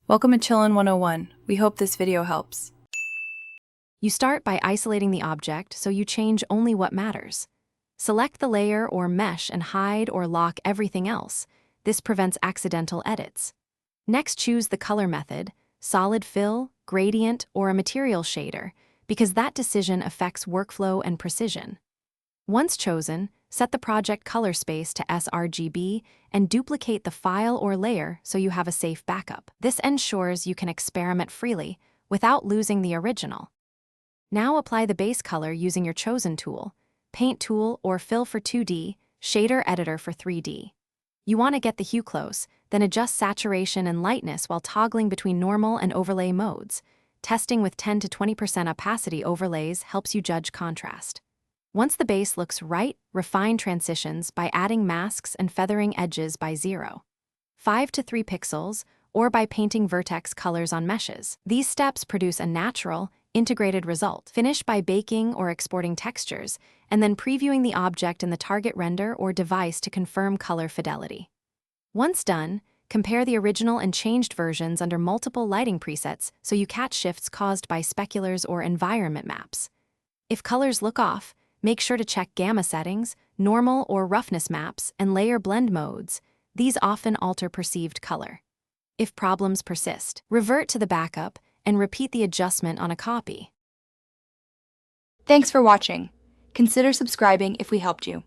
Welcome to Chillin' 101. We hope this video helps. You start by isolating the object so you change only what matters. Select the layer or mesh and hide or lock everything else. This prevents accidental edits. Next, choose the color method, solid fill, gradient, or a material shader, because that decision affects workflow and precision. Once chosen, set the project color space to sRGB and duplicate the file or layer so you have a safe backup. This ensures you can experiment freely without losing the original. Now apply the base color using your chosen tool, Paint tool or Fill for 2D, Shader Editor for 3D. You want to get the hue close, then adjust saturation and lightness while toggling between normal and overlay modes. Testing with 10 to 20% opacity overlays helps you judge contrast. Once the base looks right, refine transitions by adding masks and feathering edges by 0.5 to 3 pixels, or by painting vertex colors on meshes. These steps produce a natural, integrated result. Finish by baking or exporting textures, and then previewing the object in the target render or device to confirm color fidelity. Once done, compare the original and changed versions under multiple lighting presets so you catch shifts caused by speculars or environment maps. If colors look off, make sure to check gamma settings, normal or roughness maps, and layer blend modes. These often alter perceived color. If problems persist, revert to the backup and repeat the adjustment on a copy. Thanks for watching. Consider subscribing if we helped you.